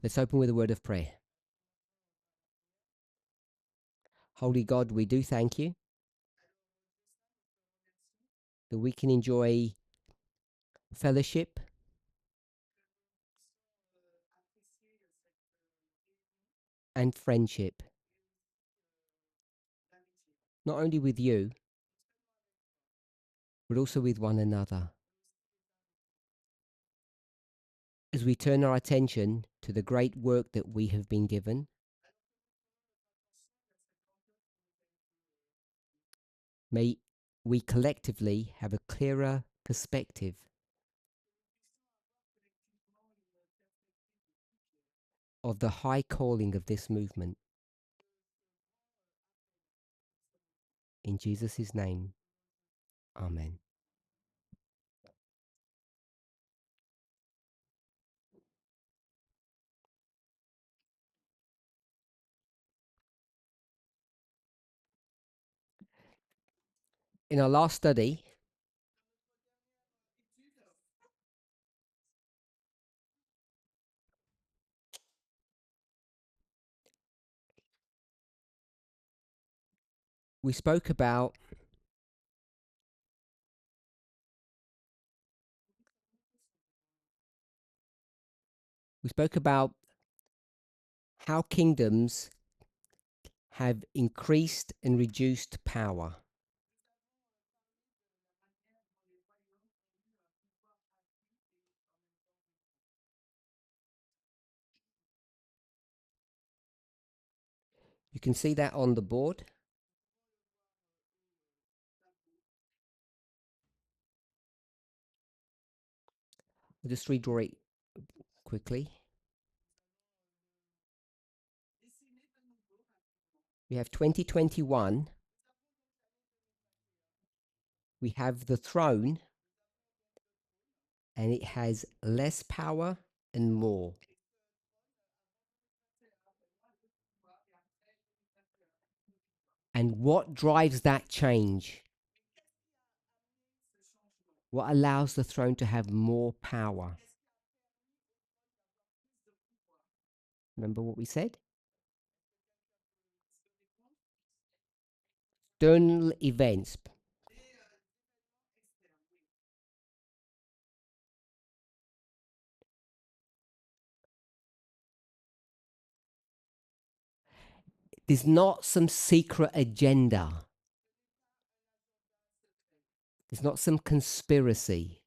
Let's open with a word of prayer. Holy God, we do thank you that we can enjoy fellowship and friendship, not only with you, but also with one another. As we turn our attention to the great work that we have been given, may we collectively have a clearer perspective of the high calling of this movement. In Jesus' name, Amen. In our last study, we spoke about how kingdoms have increased and reduced power. You can see that on the board. I'll just redraw it quickly. We have 2021. We have the throne, and it has less power and more. And what drives that change? What allows the throne to have more power? Remember what we said? External events. There's not some secret agenda. There's not some conspiracy.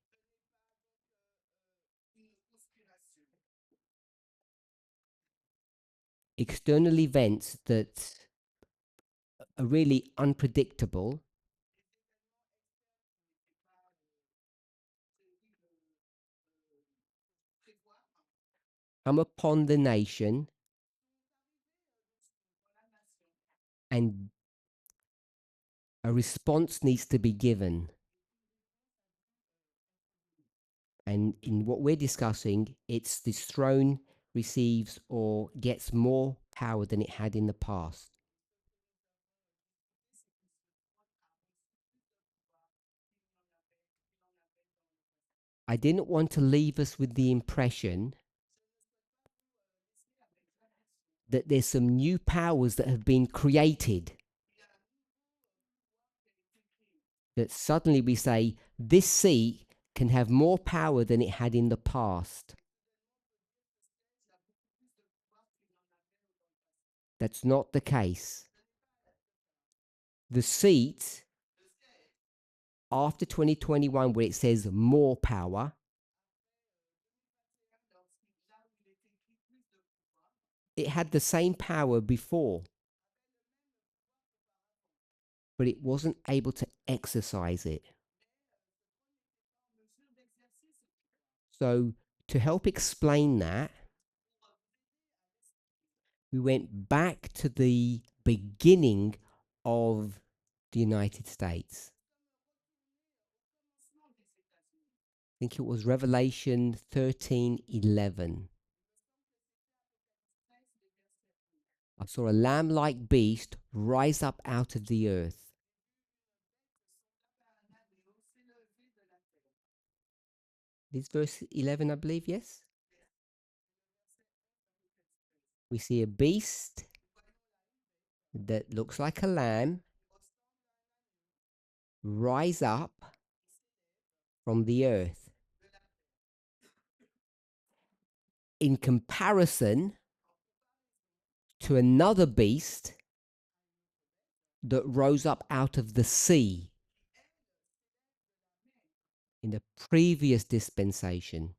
External events that are really unpredictable come upon the nation, and a response needs to be given. And in what we're discussing, it's this throne receives or gets more power than it had in the past. I didn't want to leave us with the impression that there's some new powers that have been created, that suddenly we say this seat can have more power than it had in the past. That's not the case. The seat after 2021, where it says more power, it had the same power before, but it wasn't able to exercise it. So, to help explain that, we went back to the beginning of the United States. I think it was Revelation 13:11. I saw a lamb-like beast rise up out of the earth. This verse 11, I believe, yes? We see a beast that looks like a lamb rise up from the earth. In comparison to another beast that rose up out of the sea in the previous dispensation.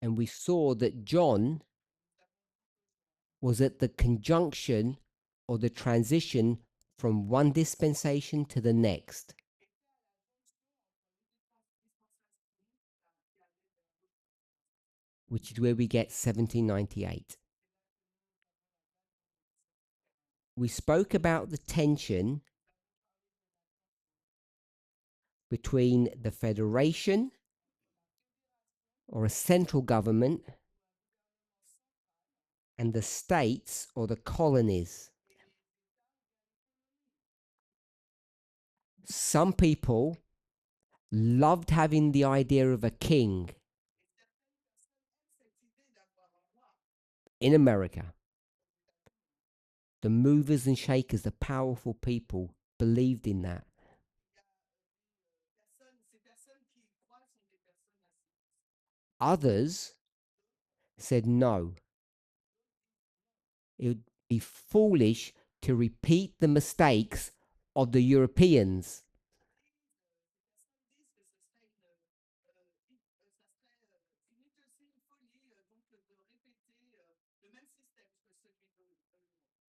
And we saw that John was at the conjunction or the transition from one dispensation to the next. Which is where we get 1798. We spoke about the tension between the federation or a central government and the states or the colonies. Some people loved having the idea of a king in America. The movers and shakers, the powerful people, believed in that. Others said no. It would be foolish to repeat the mistakes of the Europeans.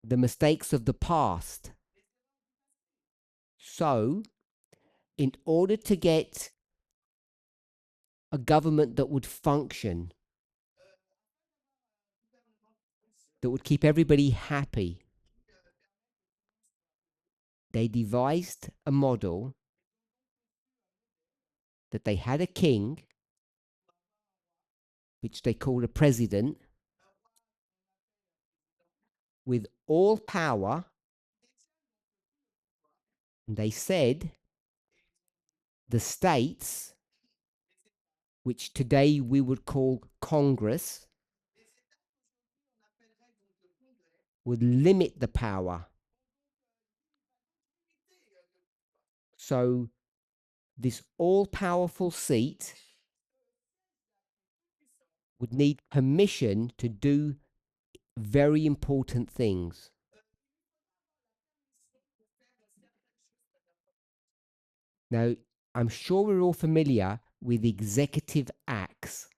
The mistakes of the past. So, in order to get a government that would function, that would keep everybody happy, they devised a model that they had a king, which they called a president, with all power. And they said the states, which today we would call Congress, would limit the power. So this all-powerful seat would need permission to do very important things. Now, I'm sure we're all familiar with executive acts.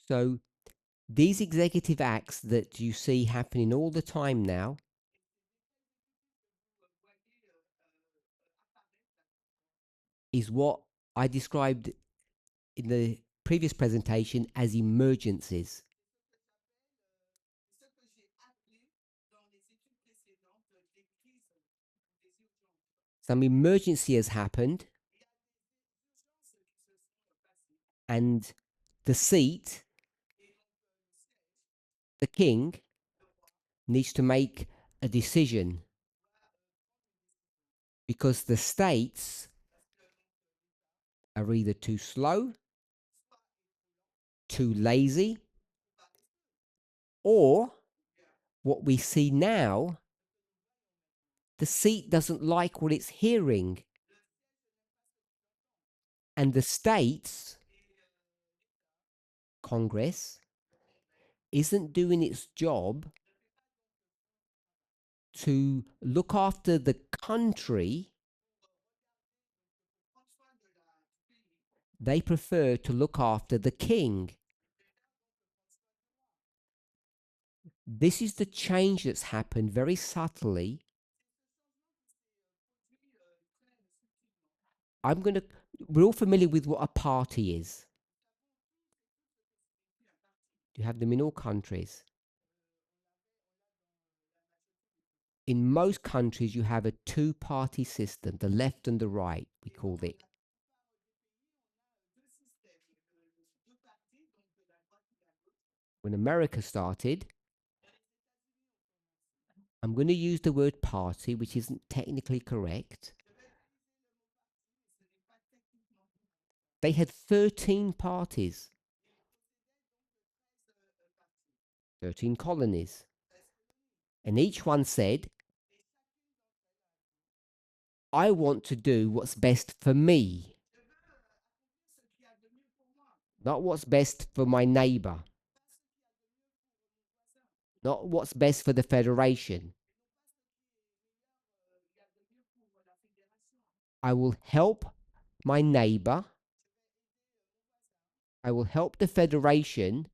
So these executive acts that you see happening all the time now is what I described in the previous presentation as emergencies. Some emergency has happened, and the seat, the king, needs to make a decision because the states are either too slow, too lazy, or what we see now, the seat doesn't like what it's hearing. And the states, Congress, isn't doing its job to look after the country. They prefer to look after the king. This is the change that's happened very subtly. We're all familiar with what a party is. You have them in all countries. In most countries, you have a two-party system, the left and the right, we call it. When America started, I'm going to use the word party, which isn't technically correct. They had 13 parties, 13 colonies. And each one said, I want to do what's best for me, not what's best for my neighbor, not what's best for the federation. I will help my neighbor. I will help the federation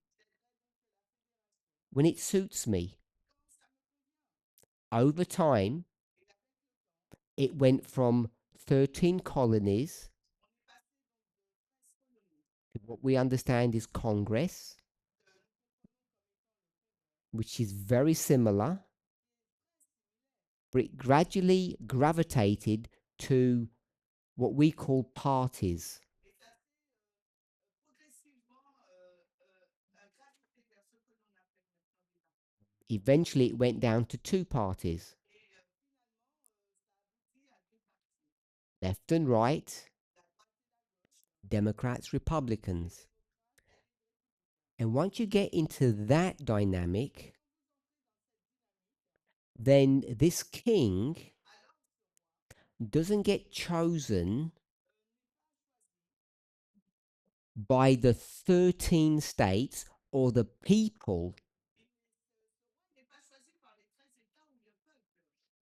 when it suits me. Over time, it went from 13 colonies to what we understand is Congress, which is very similar, but it gradually gravitated to what we call parties. Eventually, it went down to two parties, left and right, Democrats, Republicans. And once you get into that dynamic, then this king doesn't get chosen by the 13 states or the people.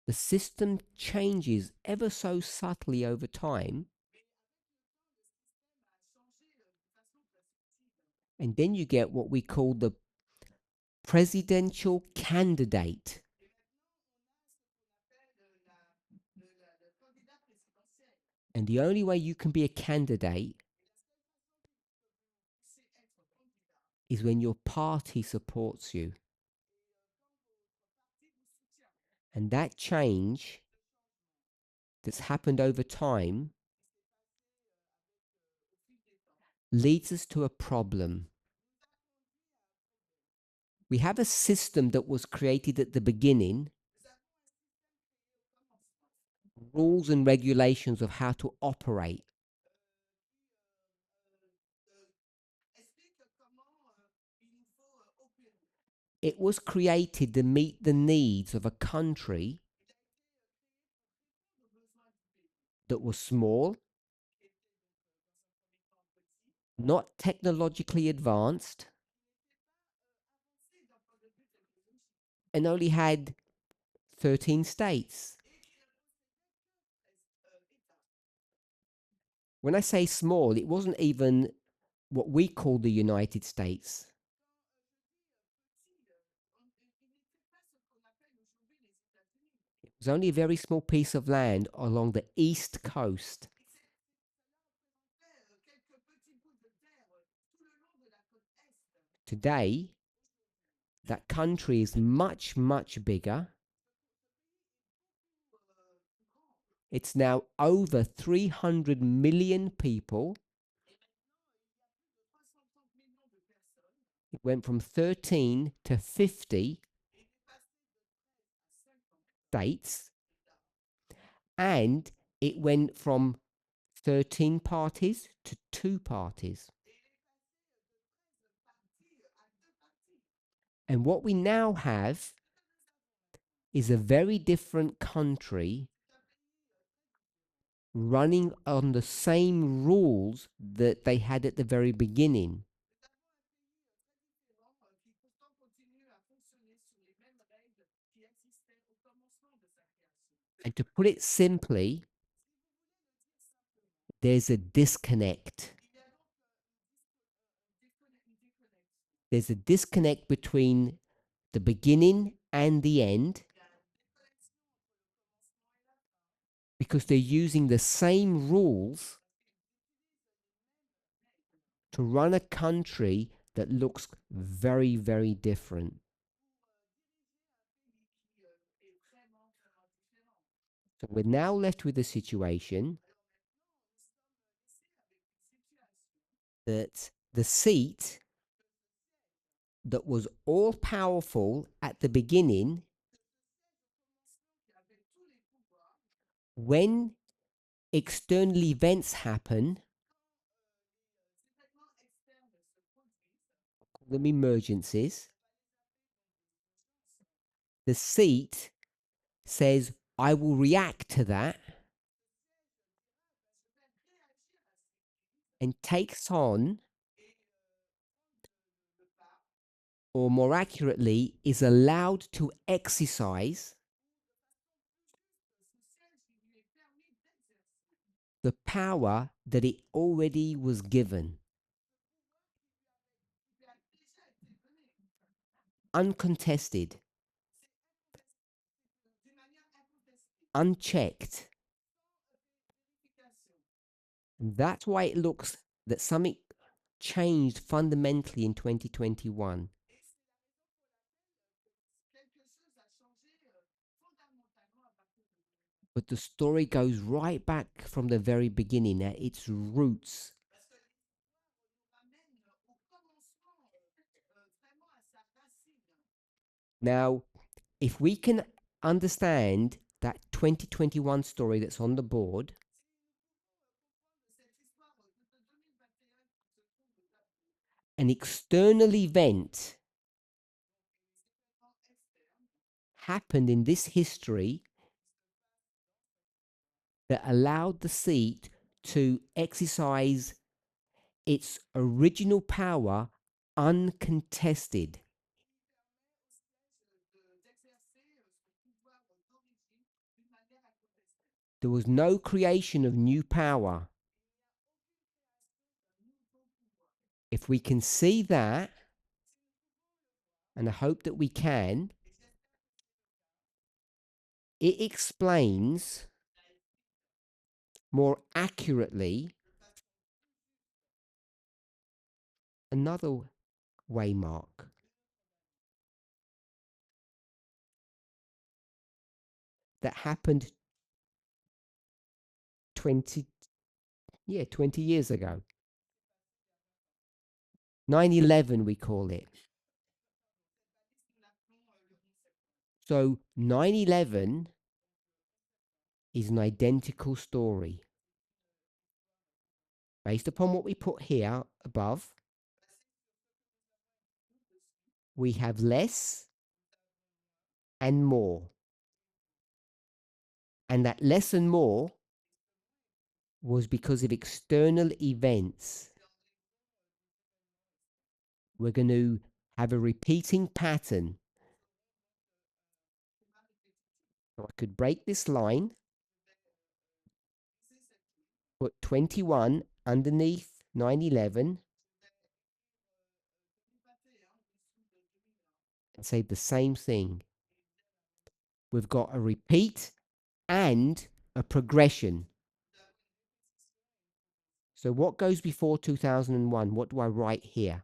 The system changes ever so subtly over time. And then you get what we call the presidential candidate. And the only way you can be a candidate is when your party supports you. And that change that's happened over time leads us to a problem. We have a system that was created at the beginning, rules and regulations of how to operate. It was created to meet the needs of a country that was small, not technologically advanced, and only had 13 states. When I say small, it wasn't even what we call the United States. It was only a very small piece of land along the east coast. Today, that country is much, much bigger. It's now over 300 million people. It went from 13 to 50 states, and it went from 13 parties to two parties. And what we now have is a very different country running on the same rules that they had at the very beginning. And to put it simply, there's a disconnect. There's a disconnect between the beginning and the end because they're using the same rules to run a country that looks very, very different. So we're now left with a situation that the seat that was all powerful at the beginning, when external events happen, them emergencies, the seat says, I will react to that and takes on, or more accurately, is allowed to exercise the power that it already was given, uncontested, unchecked. And that's why it looks that something changed fundamentally in 2021. But the story goes right back from the very beginning at its roots. Now, if we can understand that 2021 story that's on the board, an external event happened in this history that allowed the seat to exercise its original power uncontested. There was no creation of new power. If we can see that, and I hope that we can, it explains more accurately another waymark that happened 20 years ago. 9/11 we call it. So 9/11 is an identical story. Based upon what we put here above, we have less and more. And that less and more was because of external events. We're going to have a repeating pattern. So I could break this line, put 21 underneath 9/11, and say the same thing. We've got a repeat and a progression. So what goes before 2001? What do I write here?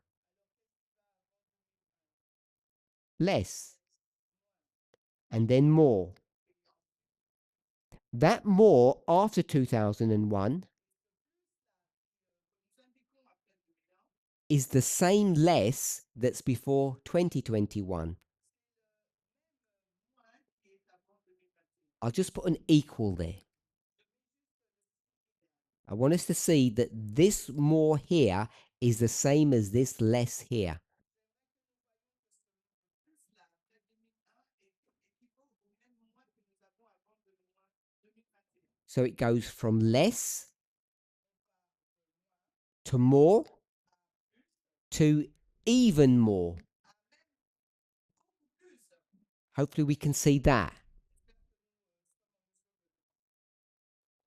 Less. And then more. That more after 2001 is the same less that's before 2021. I'll just put an equal there. I want us to see that this more here is the same as this less here. So it goes from less to more to even more. Hopefully we can see that.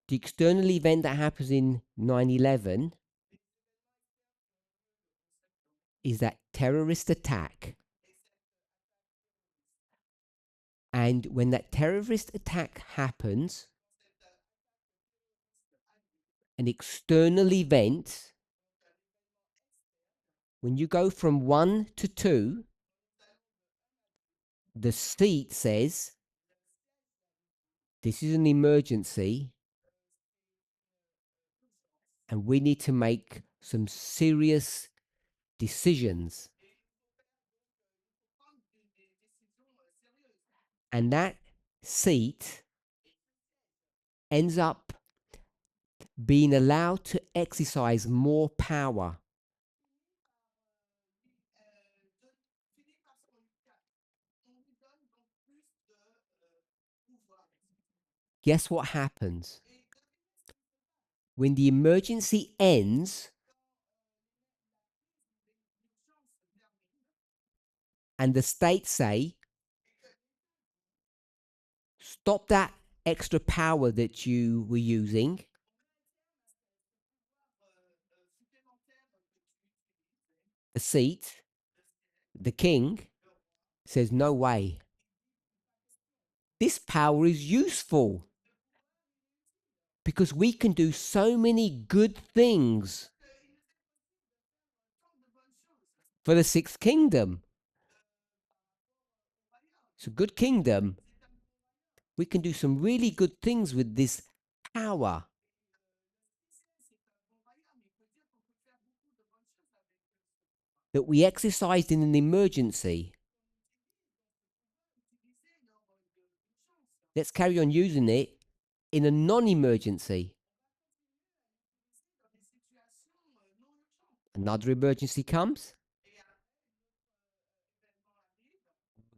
The external event that happens in 9/11 is that terrorist attack. And when that terrorist attack happens, an external event, when you go from 1 to 2, the seat says, this is an emergency and we need to make some serious decisions. And that seat ends up being allowed to exercise more power. Guess what happens? When the emergency ends and the states say, stop that extra power that you were using, the seat, the king says, no way. This power is useful because we can do so many good things for the sixth kingdom. It's a good kingdom. We can do some really good things with this power. That we exercised in an emergency. Let's carry on using it in a non-emergency. Another emergency comes,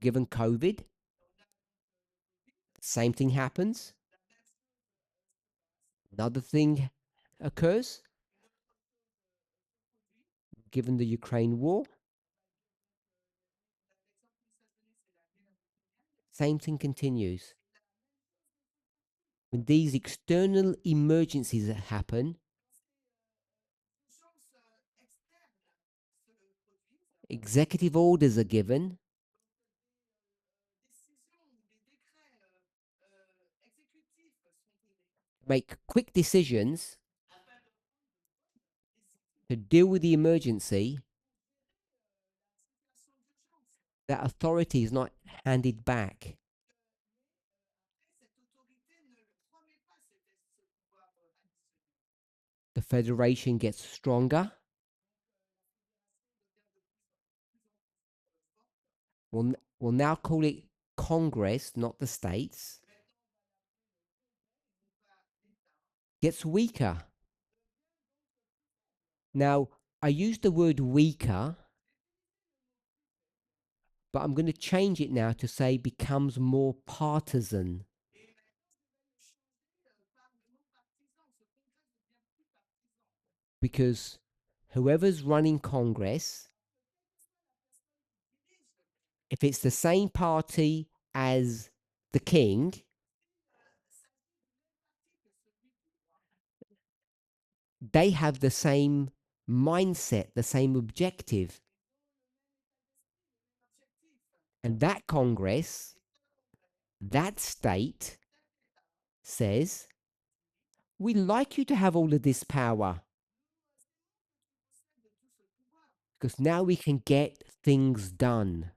given COVID, same thing happens. Another thing occurs, given the Ukraine war, same thing continues. When these external emergencies happen, executive orders are given, make quick decisions to deal with the emergency. That authority is not handed back. The federation gets stronger. We'll now call it Congress, not the states. Gets weaker. Now, I use the word weaker, but I'm going to change it now to say becomes more partisan. Because whoever's running Congress, if it's the same party as the king, they have the same mindset, the same objective. And that Congress, that state says, we'd like you to have all of this power because now we can get things done.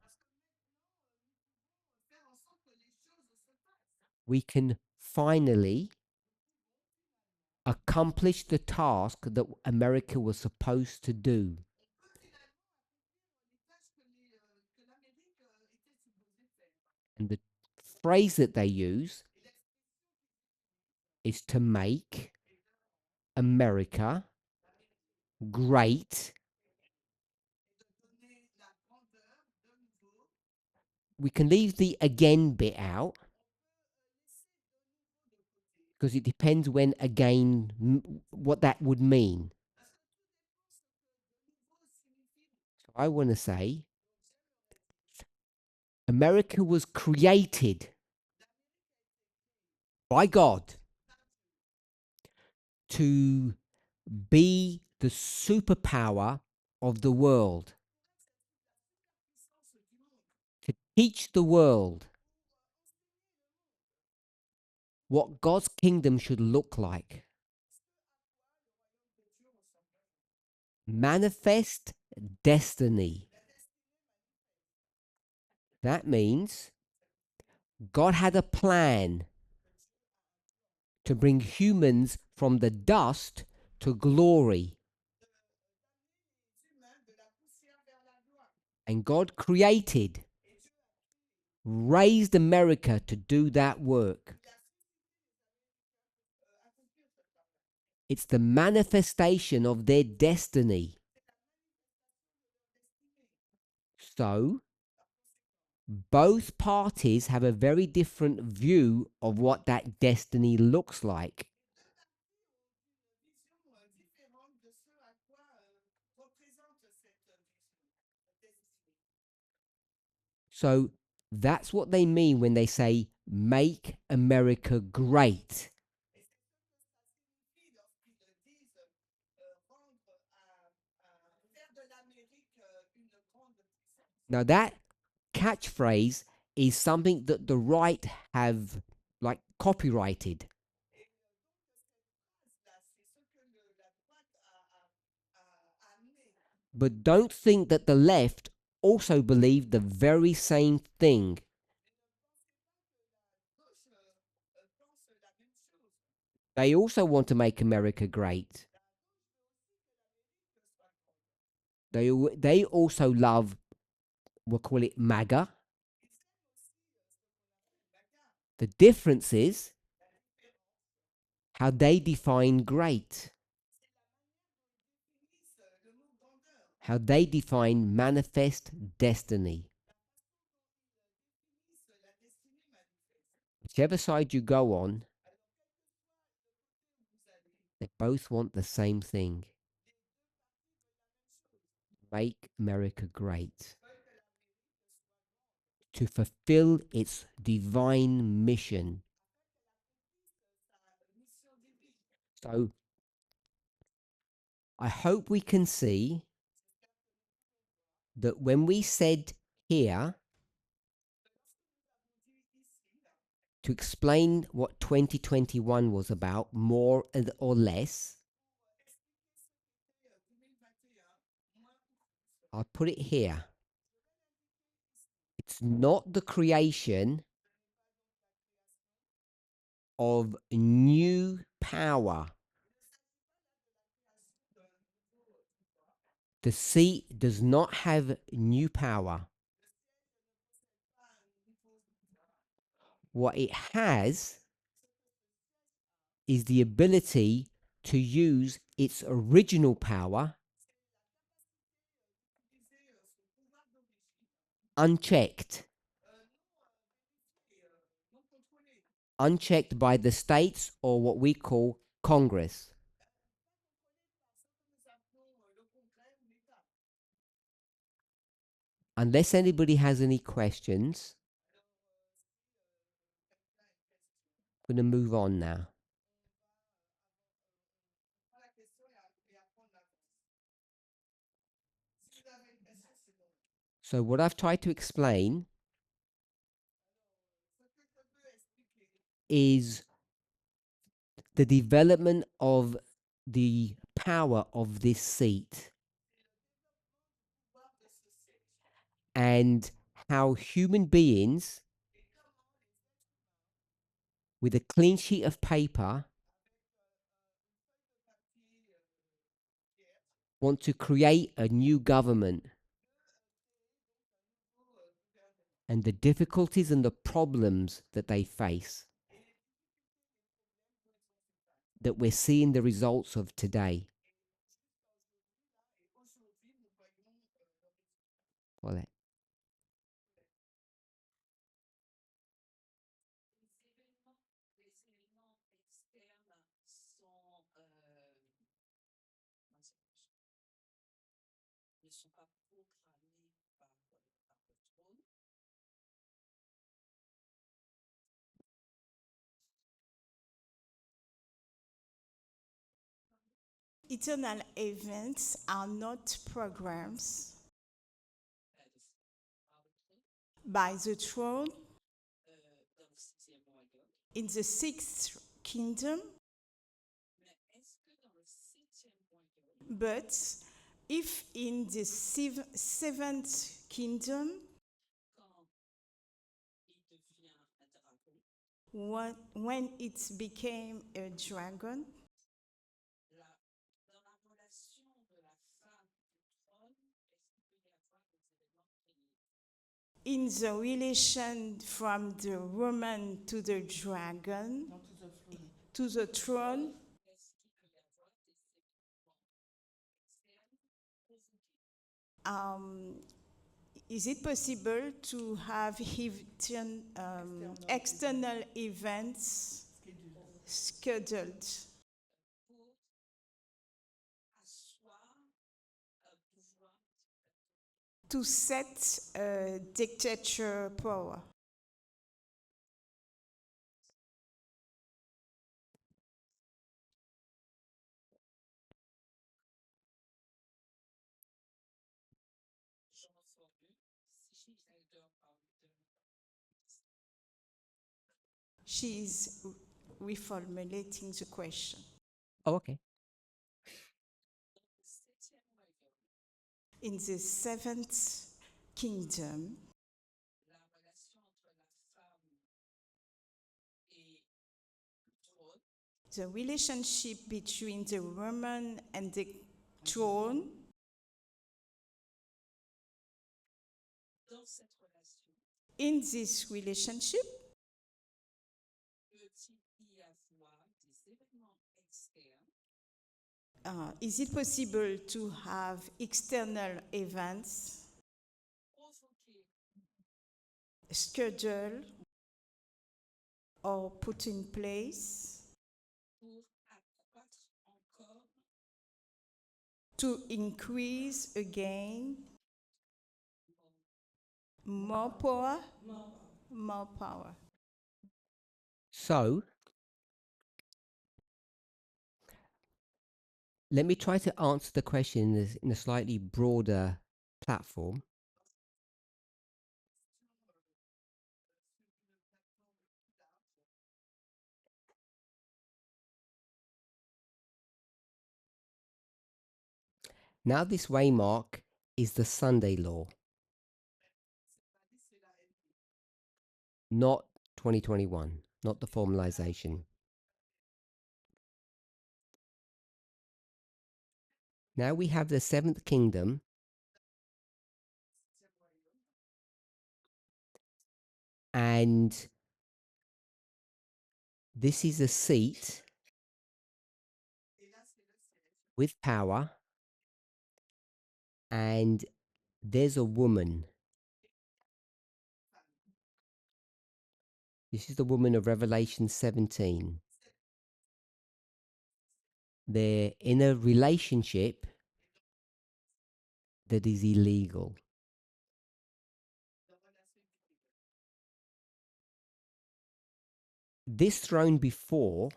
We can finally accomplish the task that America was supposed to do. And the phrase that they use is to make America great. We can leave the again bit out because it depends when again, what that would mean. So I want to say America was created by God to be the superpower of the world, to teach the world what God's kingdom should look like. Manifest destiny. That means God had a plan to bring humans from the dust to glory. And God created, raised America to do that work. It's the manifestation of their destiny. So, both parties have a very different view of what that destiny looks like. So that's what they mean when they say make America great. Now that catchphrase is something that the right have like copyrighted. But don't think that the left also believe the very same thing. They also want to make America great. They also love, we'll call it MAGA. The difference is how they define great, how they define manifest destiny. Whichever side you go on, they both want the same thing: make America great, to fulfill its divine mission. So I hope we can see that when we said here to explain what 2021 was about, more or less, I'll put it here. It's not the creation of new power. The seat does not have new power. What it has is the ability to use its original power unchecked. Unchecked by the states or what we call Congress. Unless anybody has any questions, I'm going to move on now. So what I've tried to explain is the development of the power of this seat and how human beings with a clean sheet of paper want to create a new government, and the difficulties and the problems that they face that we're seeing the results of today. Voilà. Eternal events are not programs by the throne in the sixth kingdom, but if in the seventh kingdom, when it became a dragon, in the relation from the woman to the dragon, to the throne, um, Is it possible to have external events scheduled to set a dictator power? She's reformulating the question. Oh, okay. In the seventh kingdom, the relationship between the woman and the throne in this relationship, is it possible to have external events scheduled or put in place to increase again more power? More power. So let me try to answer the question in a slightly broader platform. Now, this waymark is the Sunday law, not 2021, not the formalization. Now we have the seventh kingdom, and this is a seat with power, and there's a woman. This is the woman of Revelation 17. They're in a relationship that is illegal. This throne before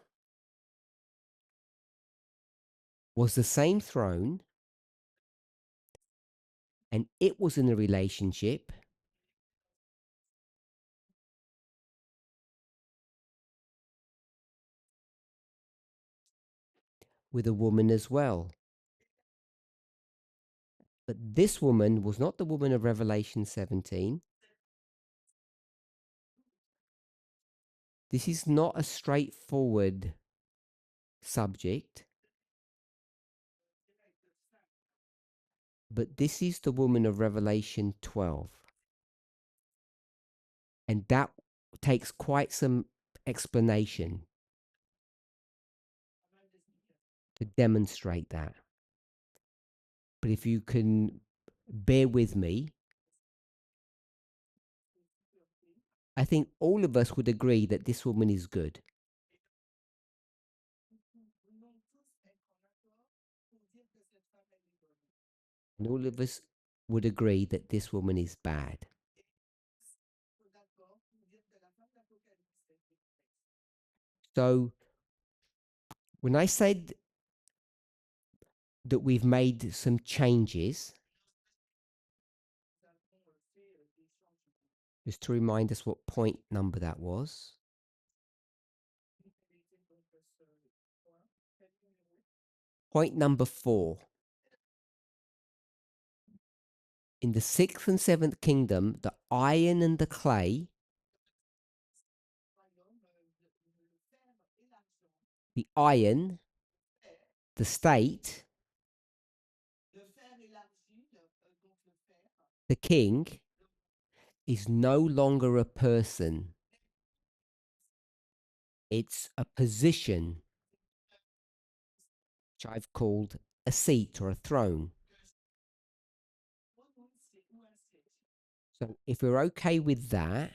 was the same throne, and it was in a relationship with a woman as well. But this woman was not the woman of Revelation 17. This is not a straightforward subject, but this is the woman of Revelation 12. And that takes quite some explanation to demonstrate that. But if you can bear with me, I think all of us would agree that this woman is good. And all of us would agree that this woman is bad. So when I said that we've made some changes, just to remind us what point number that was. Point number 4. In the sixth and seventh kingdom, the iron and the clay, the iron, the state, the king, is no longer a person. It's a position, which I've called a seat or a throne. So if we're okay with that,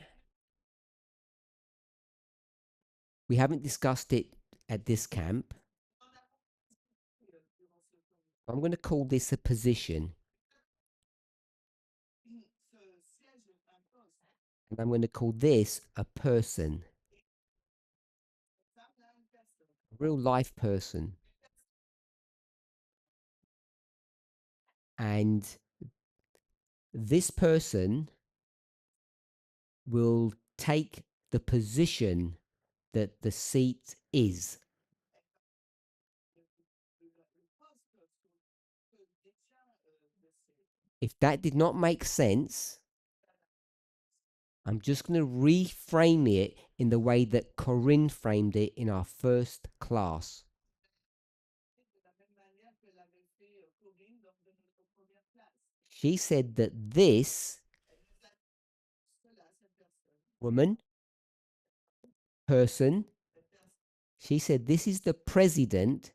we haven't discussed it at this camp. I'm going to call this a position. And I'm going to call this a person, a real life person. And this person will take the position that the seat is. If that did not make sense, I'm just going to reframe it in the way that Corinne framed it in our first class. She said that this woman, person, she said this is the president,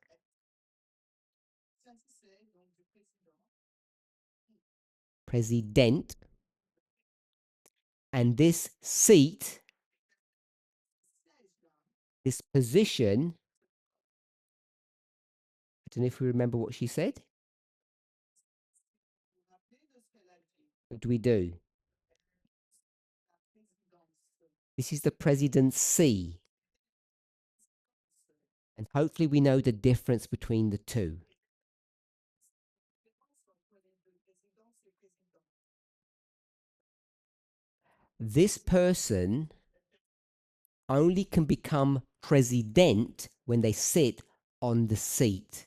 president, and this seat, this position, I don't know if we remember what she said. What do we do? This is the presidency. And hopefully we know the difference between the two. This person only can become president when they sit on the seat.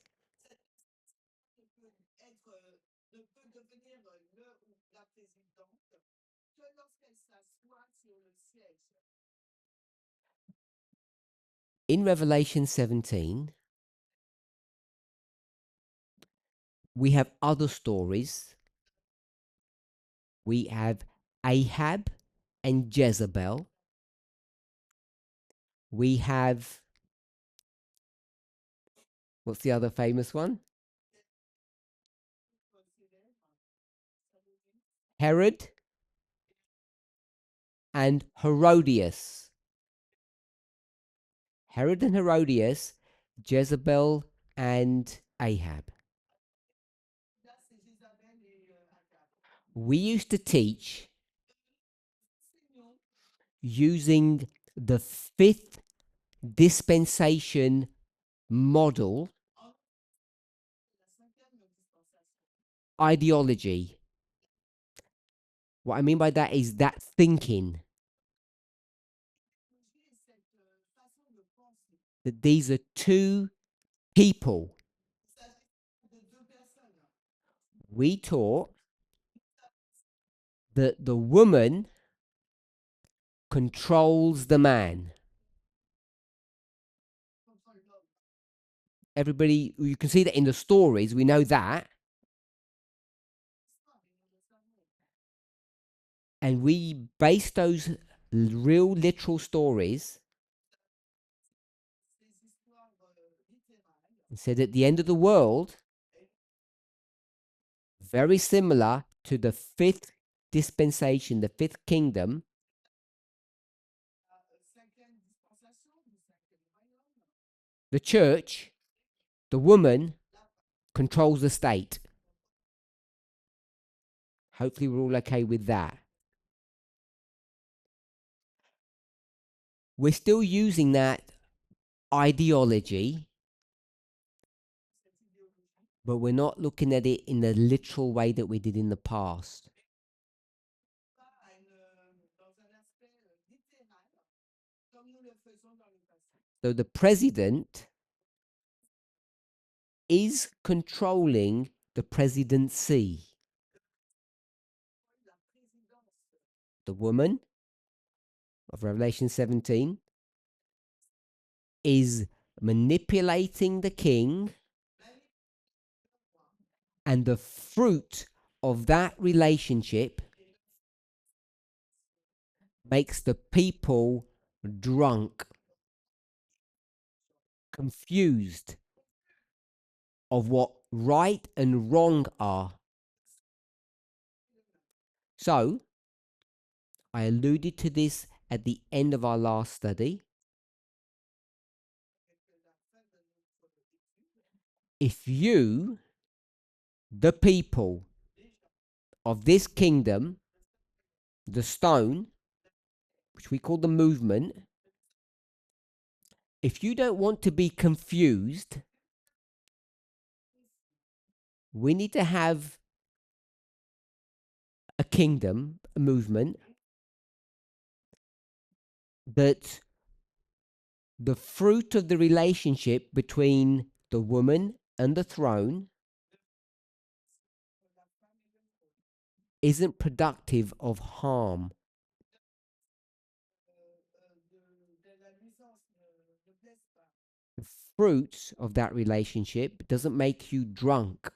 In Revelation 17, we have other stories. We have Ahab and Jezebel. We have, what's the other famous one? Herod and Herodias. Herod and Herodias, Jezebel and Ahab. We used to teach using the fifth dispensation model ideology. What I mean by that is that thinking that these are two people. We taught that the woman controls the man. Everybody, you can see that in the stories, we know that. And we base those real literal stories and said at the end of the world, very similar to the fifth dispensation, the fifth kingdom, the church, the woman controls the state. Hopefully we're all okay with that. We're still using that ideology, but we're not looking at it in the literal way that we did in the past. So the president is controlling the presidency. The woman of Revelation 17 is manipulating the king, and the fruit of that relationship makes the people drunk, confused of what right and wrong are. So I alluded to this at the end of our last study. If you, the people of this kingdom, the stone, which we call the movement, if you don't want to be confused, we need to have a kingdom, a movement that the fruit of the relationship between the woman and the throne isn't productive of harm. The fruits of that relationship doesn't make you drunk.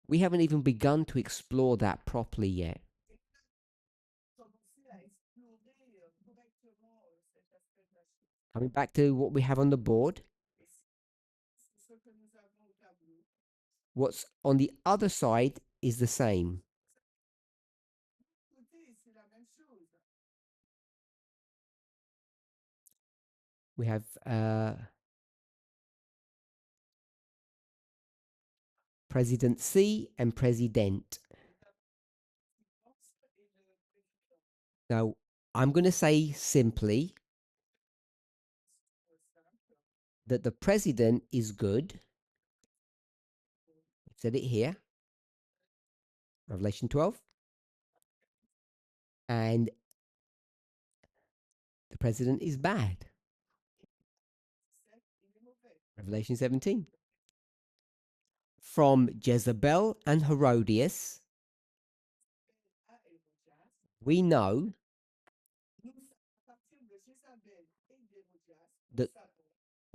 We haven't even begun to explore that properly yet. Coming back to what we have on the board, what's on the other side is the same. We have presidency and president. Now, I'm going to say simply that the president is good. I've said it here, Revelation 12. And the president is bad, Revelation 17. From Jezebel and Herodias, we know that,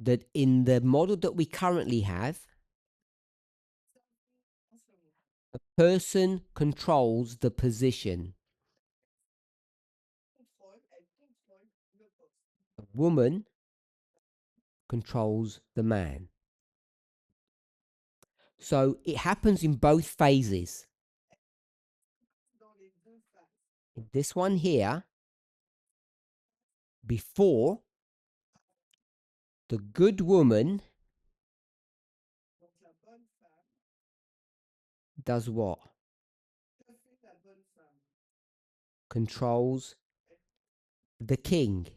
that in the model that we currently have, a person controls the position. A woman controls the man. So it happens in both phases. In this one here, before, the good woman does what? Controls the king.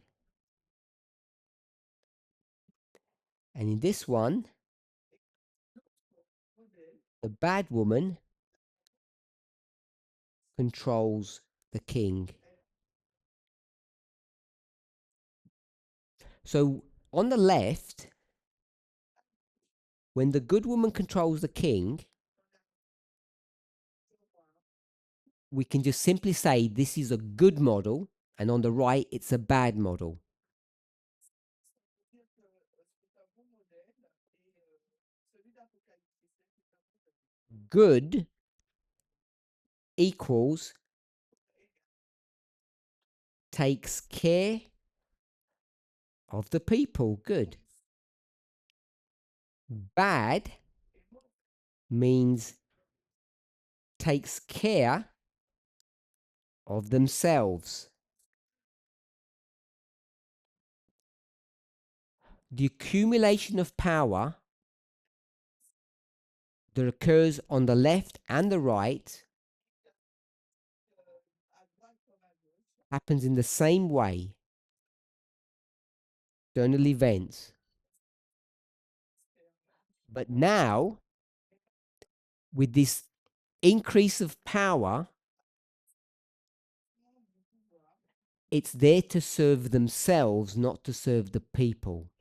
And in this one, the bad woman controls the king. So on the left, when the good woman controls the king, we can just simply say this is a good model, and on the right, it's a bad model. Good equals takes care of the people. Good. Bad means takes care of themselves. The accumulation of power that occurs on the left and the right happens in the same way. External events. But now, with this increase of power, it's there to serve themselves, not to serve the people.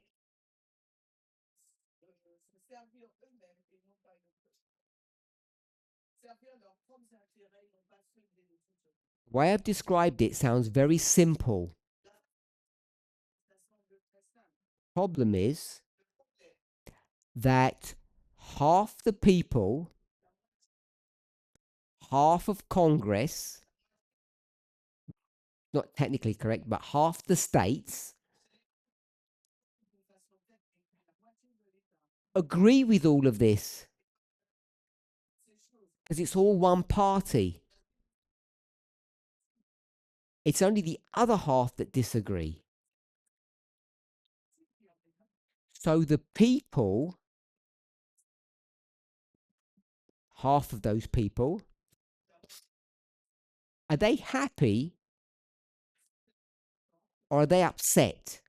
The way I've described it sounds very simple. Problem is that half the people, half of Congress, not technically correct, but half the states agree with all of this. because it's all one party. It's only the other half that disagree. So the people, half of those people, are they happy or are they upset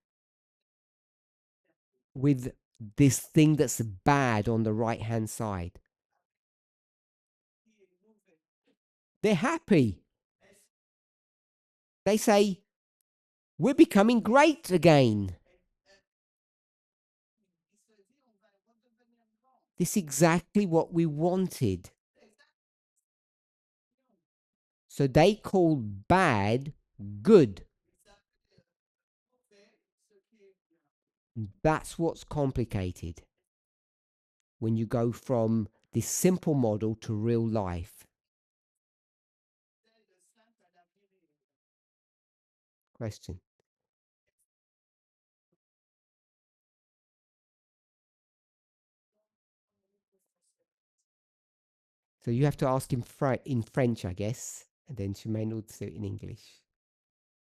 with this thing that's bad on the right hand side? They're happy. They say, we're becoming great again. This is exactly what we wanted. So they call bad good. That's what's complicated when you go from this simple model to real life. Question. So you have to ask him in French, I guess, and then she may not say it in English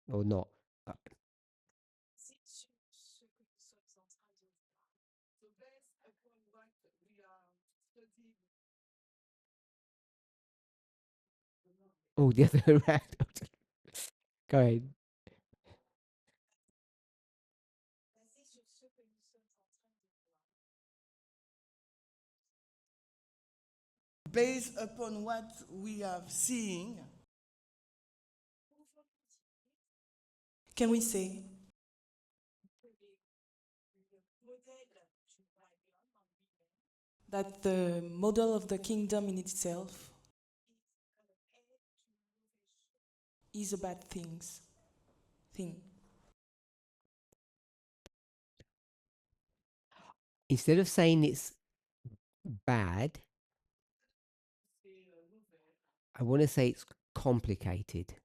or not. Oh, the other way around. Go ahead. Based upon what we are seeing, Can we say that the model of the kingdom in itself is a bad thing? Instead of saying it's bad, I want to say it's complicated.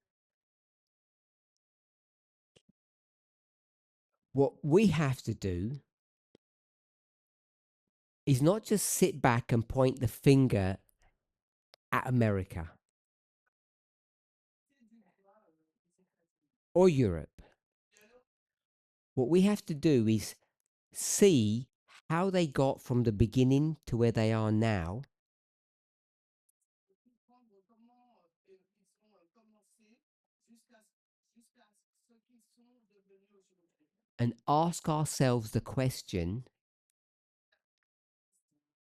What we have to do is not just sit back and point the finger at America or Europe. What we have to do is see how they got from the beginning to where they are now, and ask ourselves the question,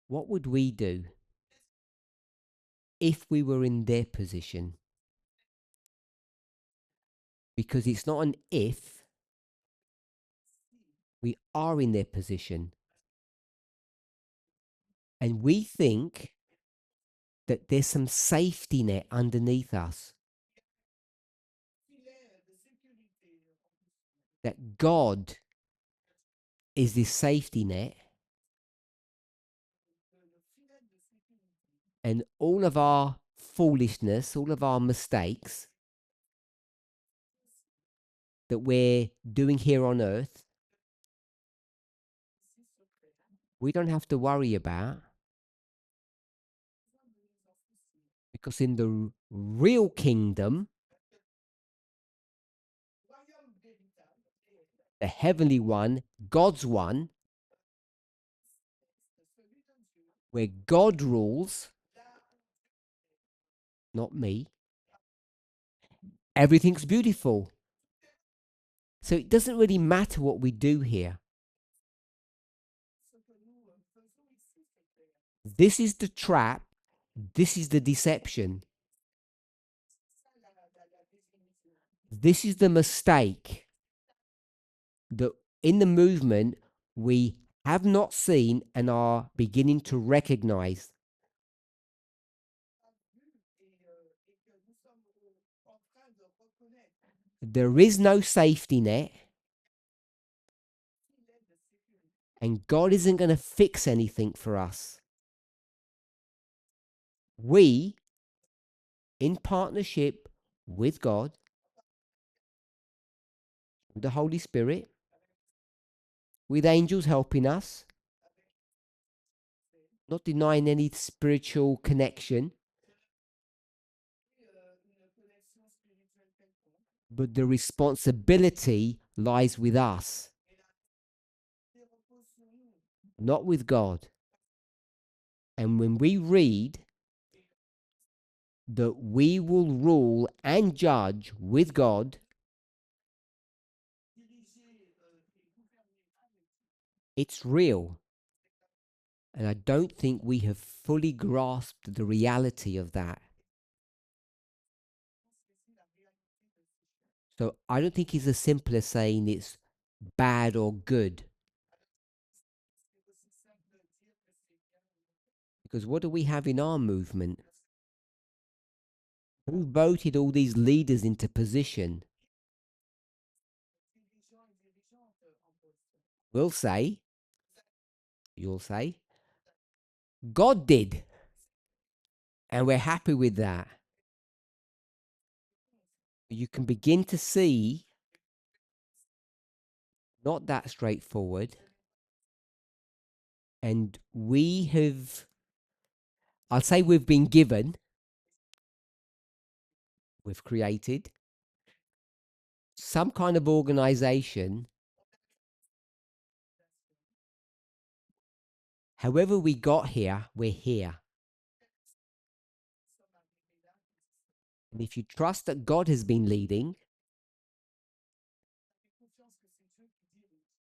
what would we do if we were in their position? Because it's not an if, we are in their position. And we think that there's some safety net underneath us, that God is this safety net, and all of our foolishness, all of our mistakes that we're doing here on earth, we don't have to worry about, because in the real kingdom, the heavenly one, God's one, where God rules, not me, everything's beautiful. So it doesn't really matter what we do here. This is the trap. This is the deception. This is the mistake that in the movement we have not seen and are beginning to recognize. There is no safety net, and God isn't going to fix anything for us. We, in partnership with God, the Holy Spirit, with angels helping us, not denying any spiritual connection, but the responsibility lies with us, not with God. And when we read that we will rule and judge with God, it's real. And I don't think we have fully grasped the reality of that. So I don't think it's as simple as saying it's bad or good. Because what do we have in our movement? Who voted all these leaders into position? We'll say, you'll say, God did. And we're happy with that. You can begin to see, not that straightforward. And we have, I'll say we've been given, we've created some kind of organization. However we got here, we're here. And if you trust that God has been leading,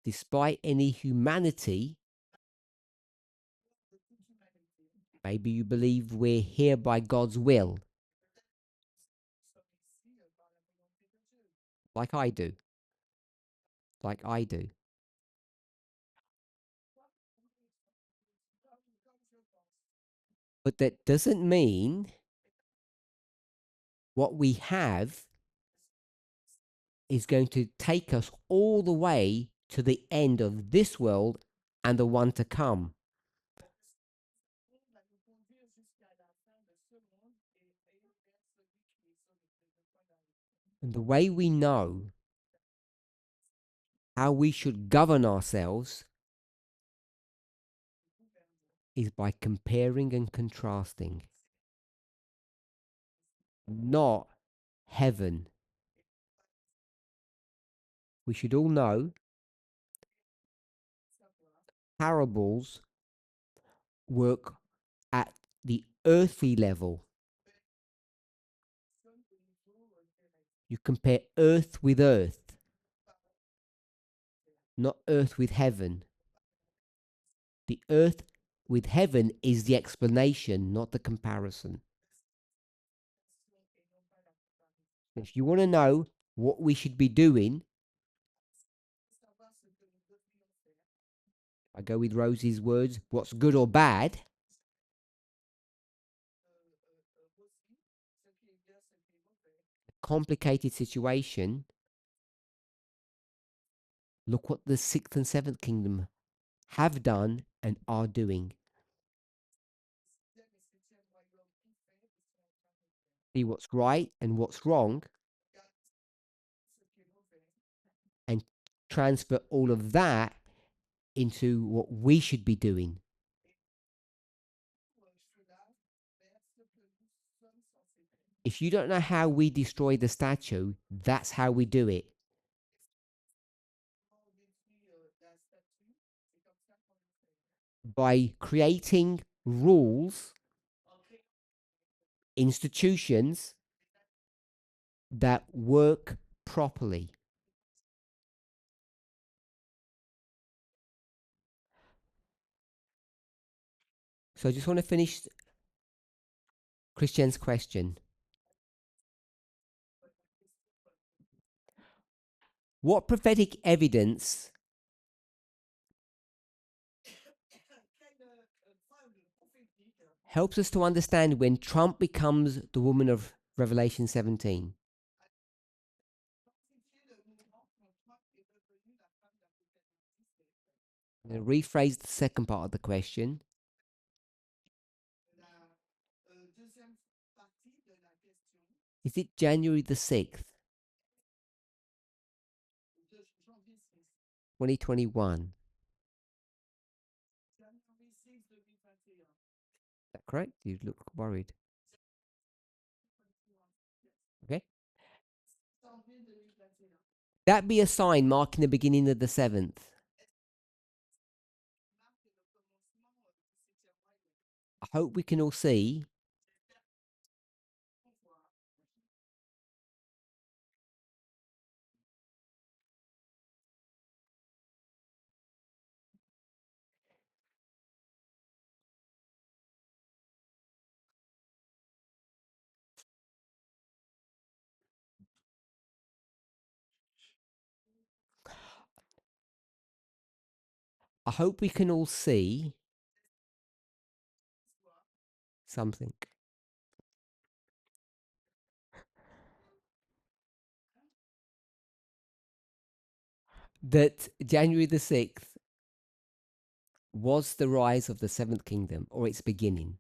despite any humanity, maybe you believe we're here by God's will, like I do. Like I do. But that doesn't mean what we have is going to take us all the way to the end of this world and the one to come. And the way we know how we should govern ourselves is by comparing and contrasting, not heaven. We should all know parables work at the earthly level. You compare earth with earth, not earth with heaven. The earth with heaven is the explanation, not the comparison. If you want to know what we should be doing, I go with Rosie's words, what's good or bad, complicated situation, look what the sixth and seventh kingdom have done and are doing. See what's right and what's wrong, and transfer all of that into what we should be doing. If you don't know how we destroy the statue, that's how we do it. By creating rules, institutions that work properly. So I just want to finish Christian's question. What prophetic evidence helps us to understand when Trump becomes the woman of Revelation 17? I'm going to rephrase the second part of the question. Is it January the 6th, 2021? Is that correct? You look worried. Okay. That be a sign marking the beginning of the seventh. I hope we can all see I hope we can all see something. That January the 6th was the rise of the seventh kingdom, or its beginning.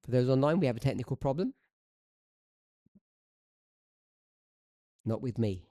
For those online, we have a technical problem. Not with me.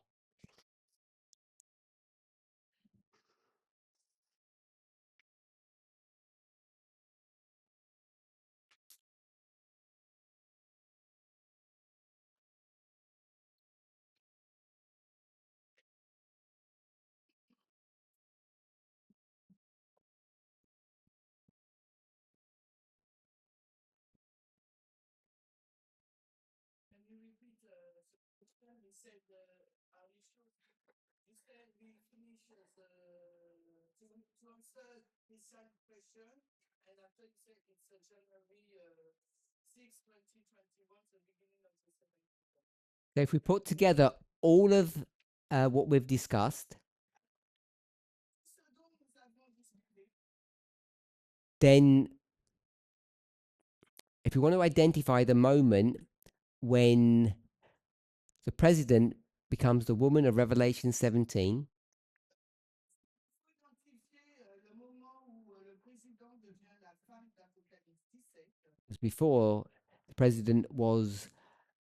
So if we put together all of what we've discussed, then if we want to identify the moment when the president becomes the woman of Revelation 17, was before the president was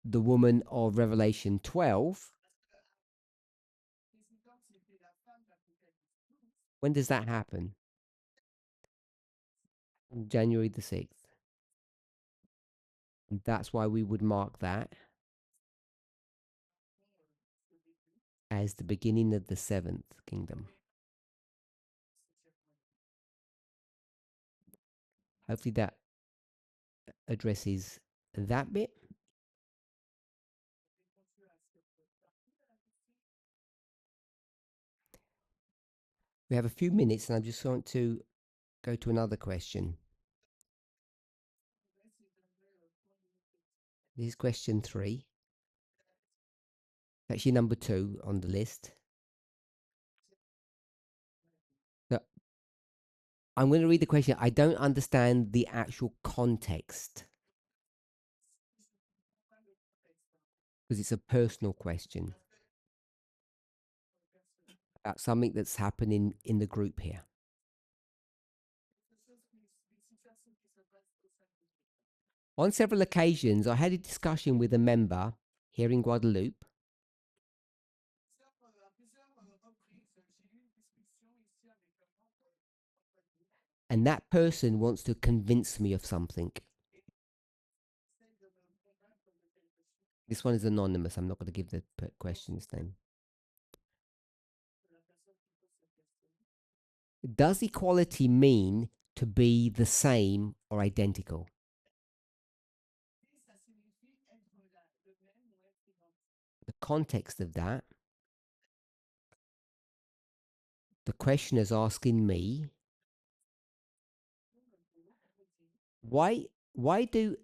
the woman of Revelation 12. When does that happen? January the 6th. And that's why we would mark that as the beginning of the seventh kingdom. Hopefully that addresses that bit. We have a few minutes and I just want to go to another question. This is question 3. Actually number 2 on the list. So I'm going to read the question. I don't understand the actual context because it's a personal question about something that's happening in the group here. On several occasions, I had a discussion with a member here in Guadeloupe. And that person wants to convince me of something. This one is anonymous. I'm not going to give the question's name. Does equality mean to be the same or identical? The context of that, the question is asking me, why do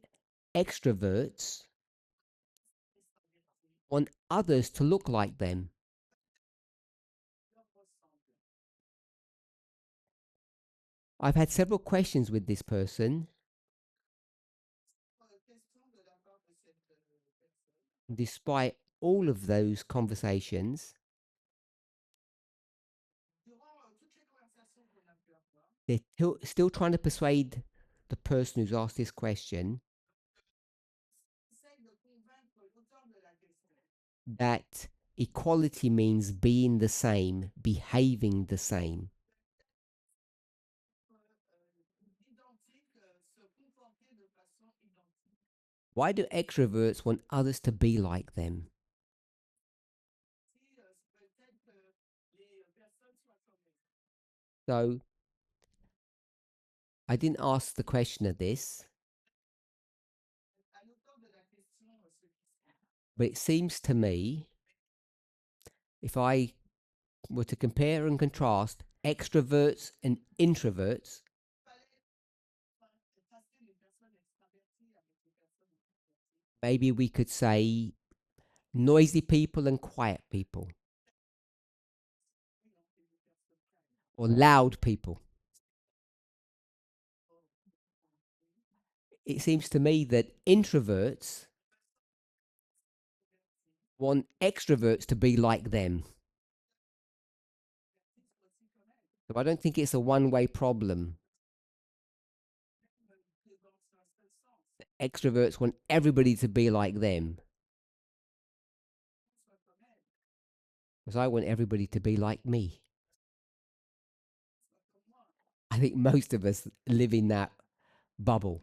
extroverts want others to look like them? I've had several questions with this person. Despite all of those conversations, They're still trying to persuade the person who's asked this question that equality means being the same, behaving the same. Why do extroverts want others to be like them? So, I didn't ask the question of this, but it seems to me, if I were to compare and contrast extroverts and introverts, maybe we could say noisy people and quiet people, or loud people. It seems to me that introverts want extroverts to be like them. So I don't think it's a one-way problem. Extroverts want everybody to be like them, because I want everybody to be like me. I think most of us live in that bubble.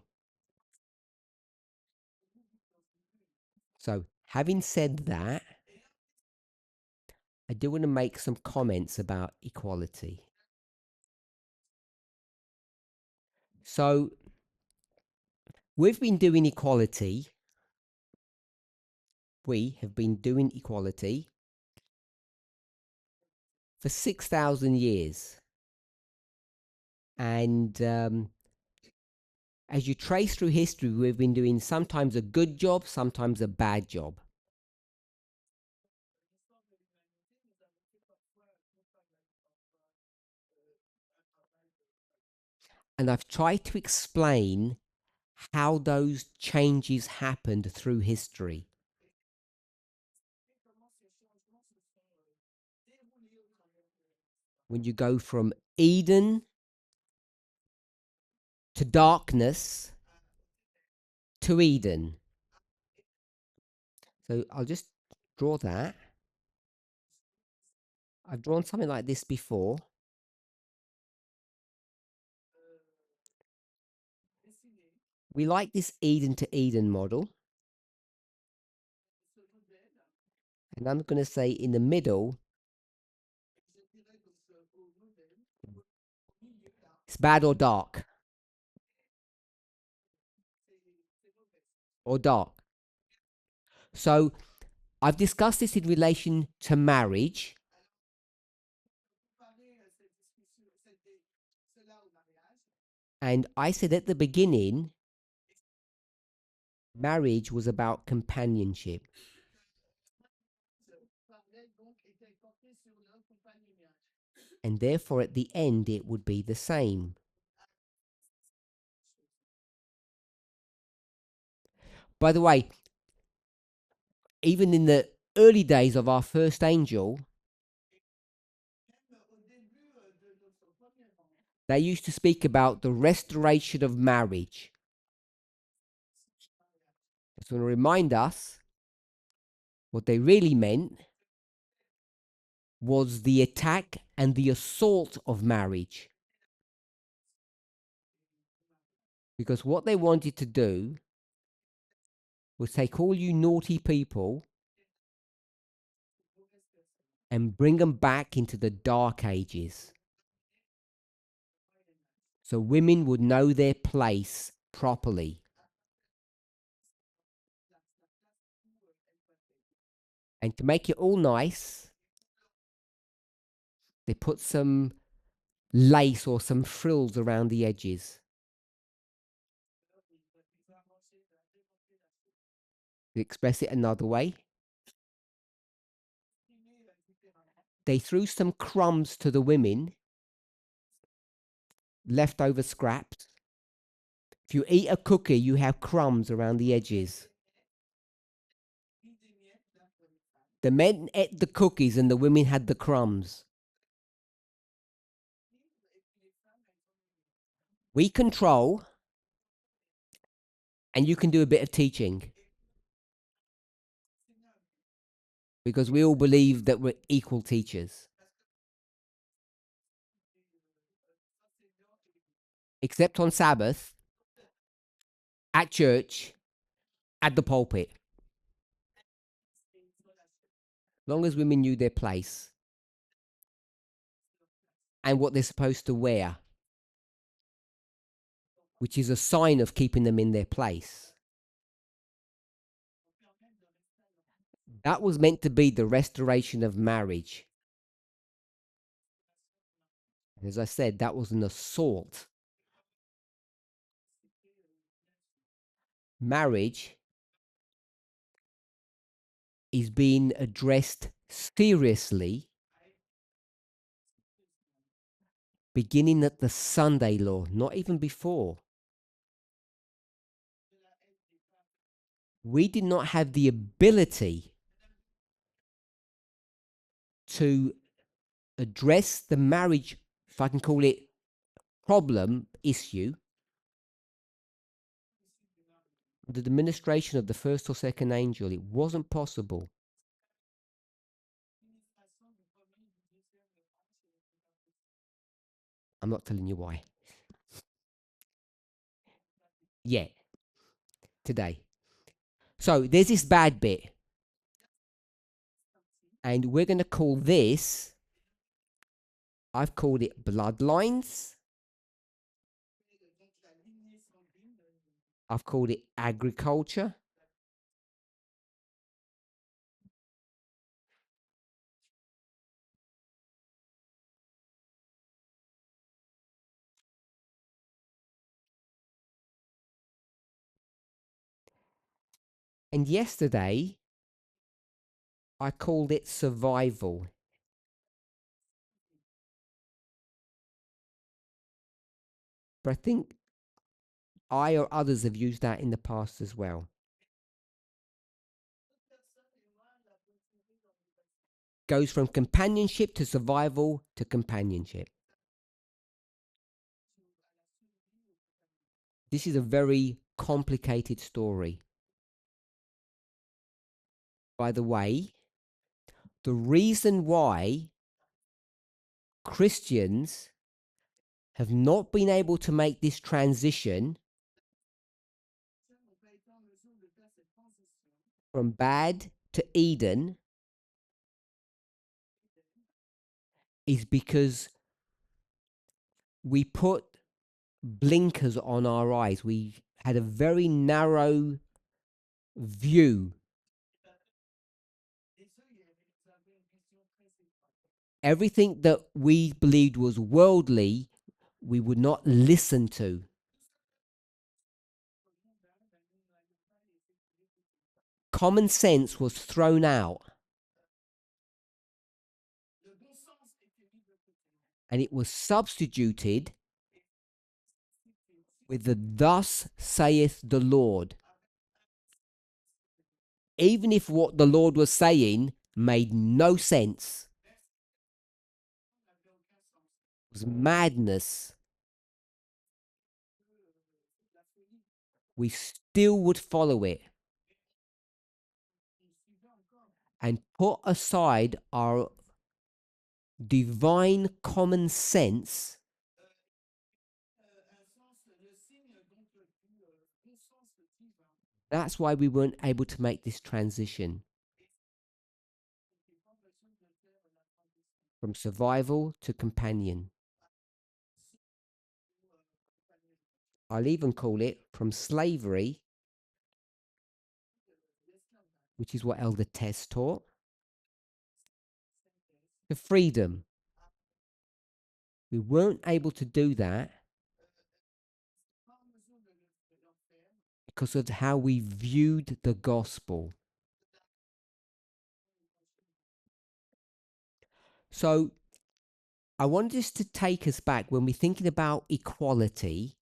So, having said that, I do want to make some comments about equality. So, we've been doing equality. We have been doing equality for 6,000 years. And as you trace through history, we've been doing sometimes a good job, sometimes a bad job. And I've tried to explain how those changes happened through history. When you go from Eden to darkness to Eden. So I'll just draw that. I've drawn something like this before. We like this Eden to Eden model. And I'm going to say in the middle, it's bad or dark. Or dark. So I've discussed this in relation to marriage. And I said at the beginning, marriage was about companionship. And therefore, at the end, it would be the same. By the way, even in the early days of our first angel, they used to speak about the restoration of marriage. I just want to remind us what they really meant was the attack and the assault of marriage. Because what they wanted to do was take all you naughty people and bring them back into the dark ages. So women would know their place properly. And to make it all nice, they put some lace or some frills around the edges. To express it another way, they threw some crumbs to the women, leftover scraps. If you eat a cookie, you have crumbs around the edges. The men ate the cookies and the women had the crumbs. We control, and you can do a bit of teaching. Because we all believe that we're equal teachers. Except on Sabbath, at church, at the pulpit. Long as women knew their place and what they're supposed to wear, which is a sign of keeping them in their place. That was meant to be the restoration of marriage. As I said, that was an assault. Marriage is being addressed seriously beginning at the Sunday law, not even before. We did not have the ability to address the marriage, if I can call it, problem, issue, the administration of the first or second angel. It wasn't possible. I'm not telling you why. Yet. Today. So there's this bad bit. And we're going to call this, I've called it bloodlines. I've called it agriculture. And yesterday, I called it survival. But I think I or others have used that in the past as well. Goes from companionship to survival to companionship. This is a very complicated story. By the way, the reason why Christians have not been able to make this transition from bad to Eden is because we put blinkers on our eyes. We had a very narrow view. Everything that we believed was worldly, we would not listen to. Common sense was thrown out. And it was substituted with the "Thus saith the Lord." Even if what the Lord was saying made no sense. It was madness. We still would follow it and put aside our divine common sense That's why we weren't able to make this transition from survival to companion. I'll even call it from slavery, which is what Elder Tess taught, to freedom. We weren't able to do that because of how we viewed the gospel. So I want this to take us back when we're thinking about equality.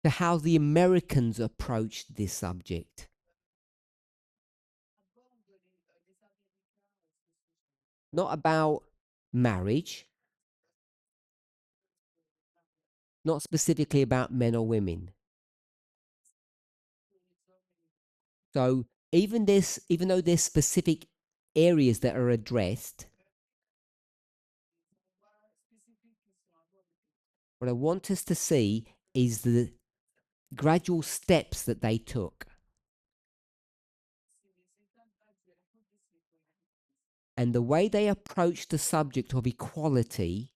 To how the Americans approached this subject. not about marriage, not specifically about men or women. So even though there's specific areas that are addressed, what I want us to see is the gradual steps that they took. And the way they approached the subject of equality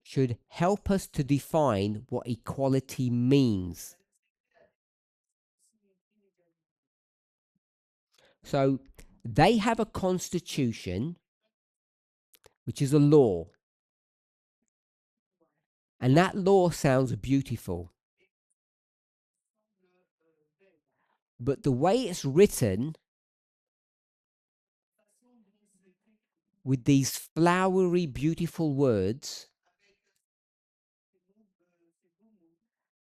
should help us to define what equality means. So they have a constitution, which is a law. And that law sounds beautiful. But the way it's written, with these flowery, beautiful words,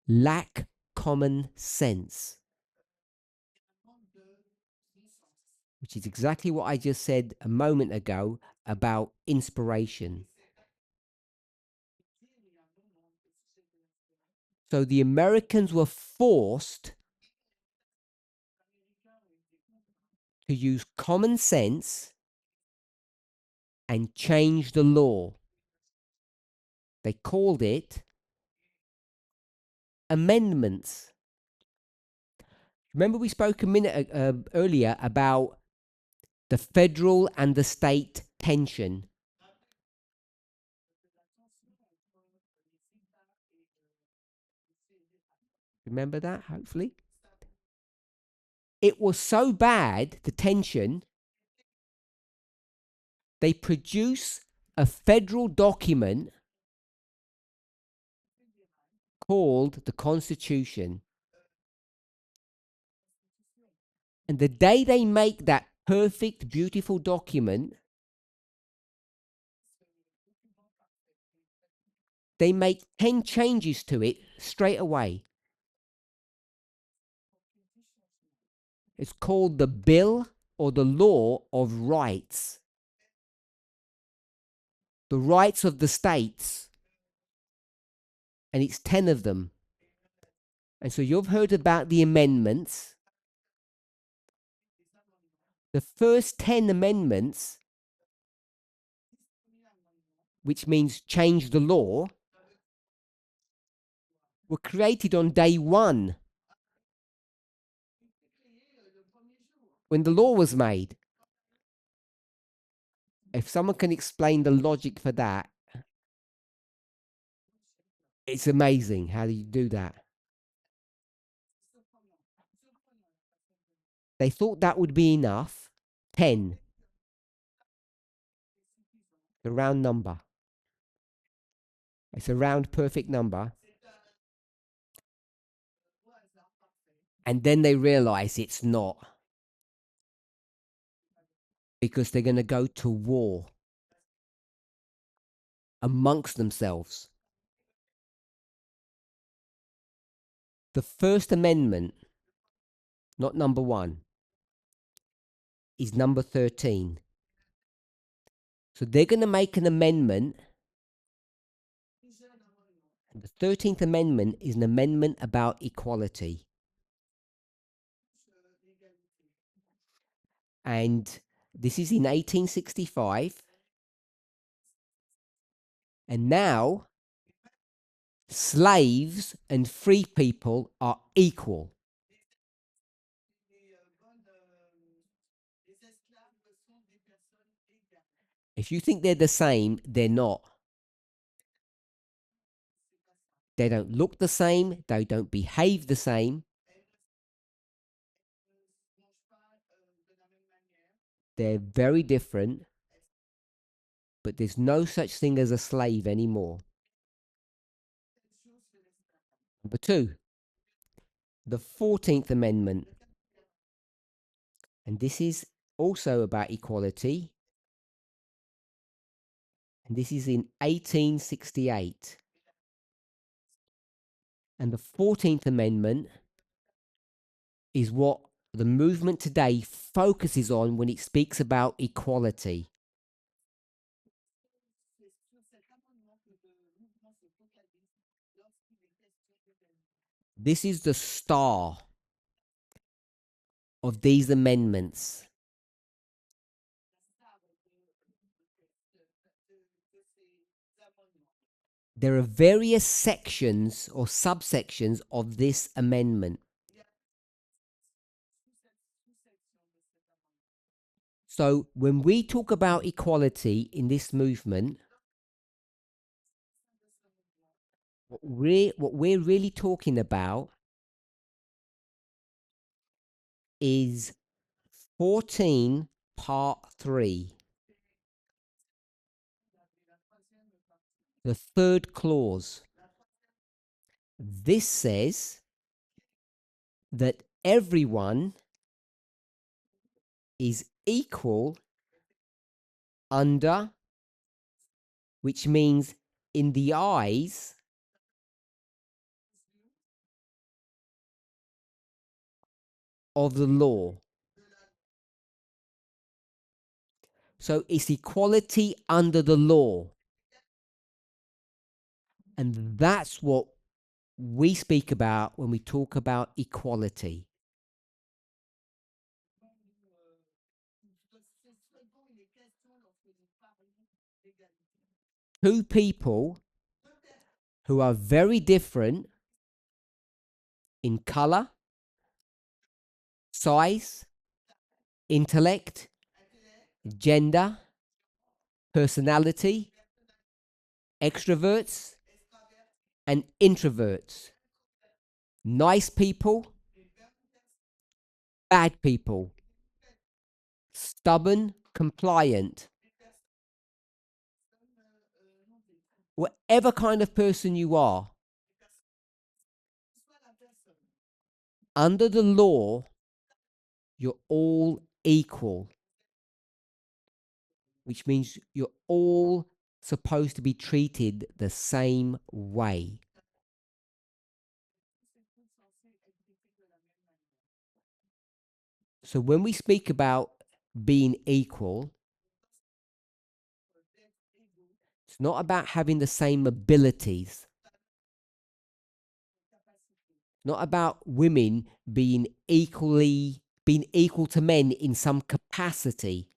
lack common sense. Which is exactly what I just said a moment ago about inspiration. So the Americans were forced to use common sense and change the law. They called it amendments. Remember we spoke a minute earlier about the federal and the state tension. Remember that, hopefully? It was so bad, the tension, they produce a federal document called the Constitution. And the day they make that perfect, beautiful document, they make 10 changes to it straight away. It's called the Bill or the Law of Rights. The rights of the states. And it's 10 of them. And so you've heard about the amendments. The first 10 amendments, which means change the law, were created on day one when the law was made. If someone can explain the logic for that, it's amazing how you do that. They thought that would be enough. 10. The round number. It's a round perfect number. And then they realize it's not. Because they're going to go to war amongst themselves. The First Amendment, not number 1, is number 13. So they're going to make an amendment. And the 13th Amendment is an amendment about equality. And this is in 1865. And now, slaves and free people are equal. If you think they're the same, they're not. They don't look the same. They don't behave the same. They're very different. But there's no such thing as a slave anymore. Number 2, the 14th Amendment. And this is also about equality. And this is in 1868. And the 14th Amendment is what the movement today focuses on when it speaks about equality. This is the star of these amendments. There are various sections or subsections of this amendment. So when we talk about equality in this movement, what we're really talking about is 14 part 3, the third clause. This says that everyone is equal under, which means in the eyes of the law. So it's equality under the law. And that's what we speak about when we talk about equality. Two people who are very different in color, size, intellect, gender, personality, extroverts and introverts, nice people, bad people, stubborn, compliant, whatever kind of person you are, under the law, you're all equal, which means you're all supposed to be treated the same way. So when we speak about being equal, it's not about having the same abilities. Not about women being equal to men in some capacity.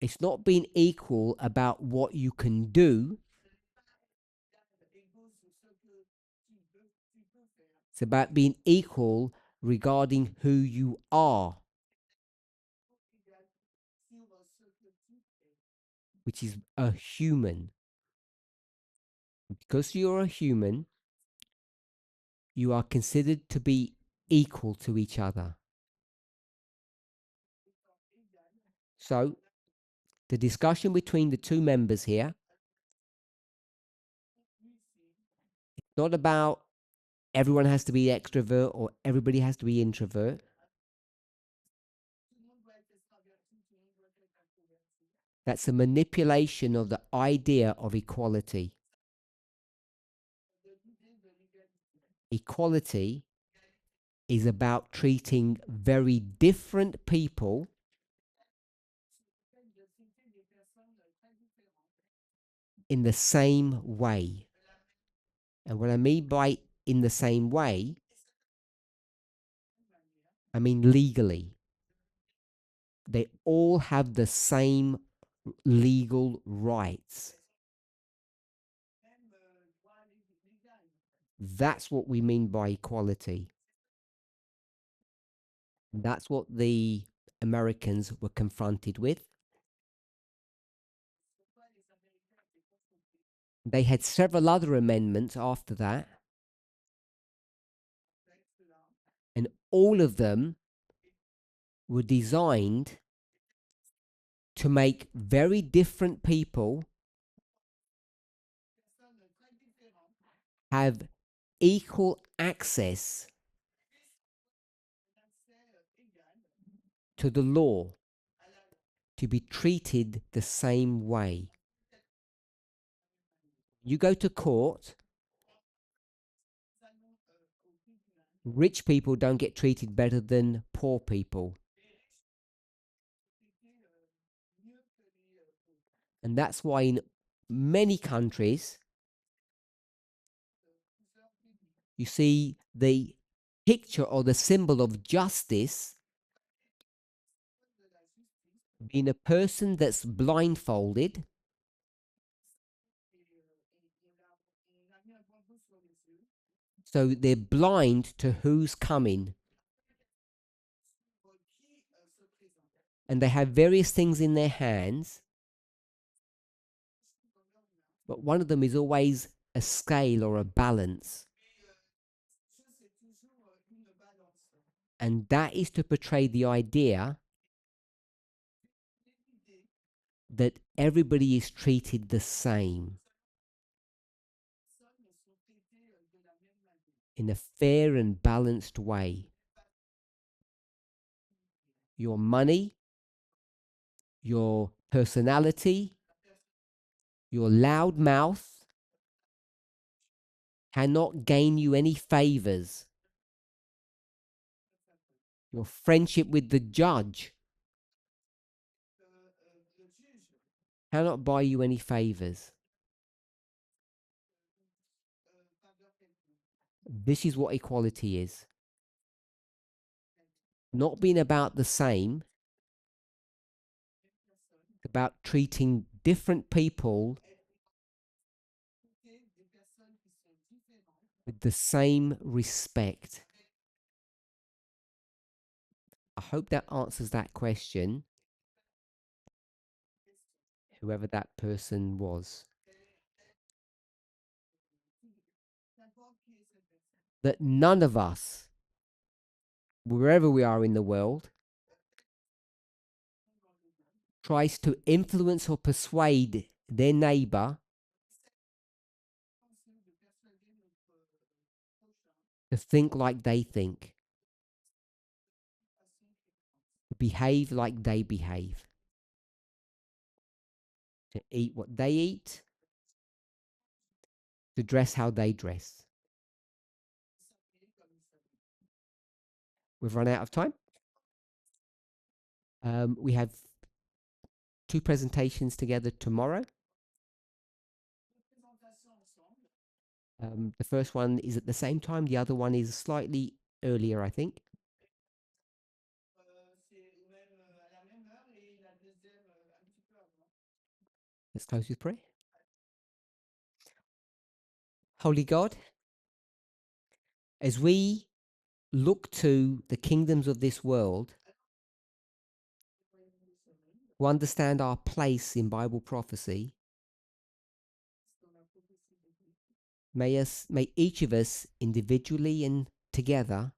It's not being equal about what you can do. It's about being equal regarding who you are, which is a human. Because you're a human, you are considered to be equal to each other. So, the discussion between the two members here, not about everyone has to be extrovert or everybody has to be introvert. That's a manipulation of the idea of equality. Equality is about treating very different people in the same way. And what I mean by in the same way, I mean legally. They all have the same legal rights. That's what we mean by equality. That's what the Americans were confronted with. They had several other amendments after that, and all of them were designed to make very different people have equal access to the law, to be treated the same way. You go to court, Rich people don't get treated better than poor people. And that's why in many countries, you see the picture or the symbol of justice being a person that's blindfolded. So they're blind to who's coming. And they have various things in their hands. But one of them is always a scale or a balance. And that is to portray the idea that everybody is treated the same in a fair and balanced way. Your money, your personality, your loud mouth cannot gain you any favors. Your friendship with the judge cannot buy you any favors. This is what equality is. Not being about the same, it's about treating different people with the same respect. I hope that answers that question, whoever that person was. That none of us, wherever we are in the world, tries to influence or persuade their neighbor to think like they think, to behave like they behave, to eat what they eat, to dress how they dress. We've run out of time. We have 2 presentations together tomorrow. The first one is at the same time. The other one is slightly earlier, I think. Let's close with prayer. Holy God, as we look to the kingdoms of this world to understand our place in Bible prophecy, may each of us individually and together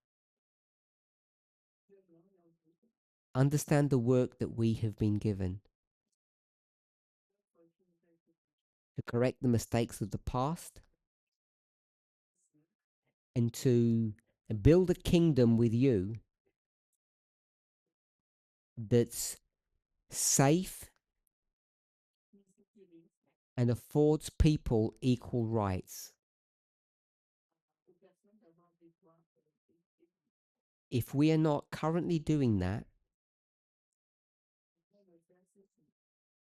understand the work that we have been given to correct the mistakes of the past and to build a kingdom with you that's safe and affords people equal rights. If we are not currently doing that,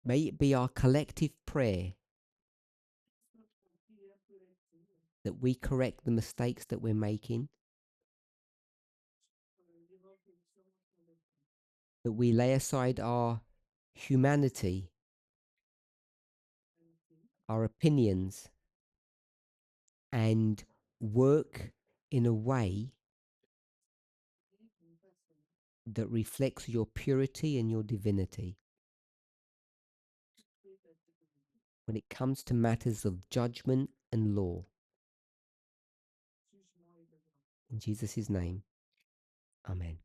may it be our collective prayer that we correct the mistakes that we're making, that we lay aside our humanity, our opinions, and work in a way that reflects your purity and your divinity. When it comes to matters of judgment and law. In Jesus' name, amen.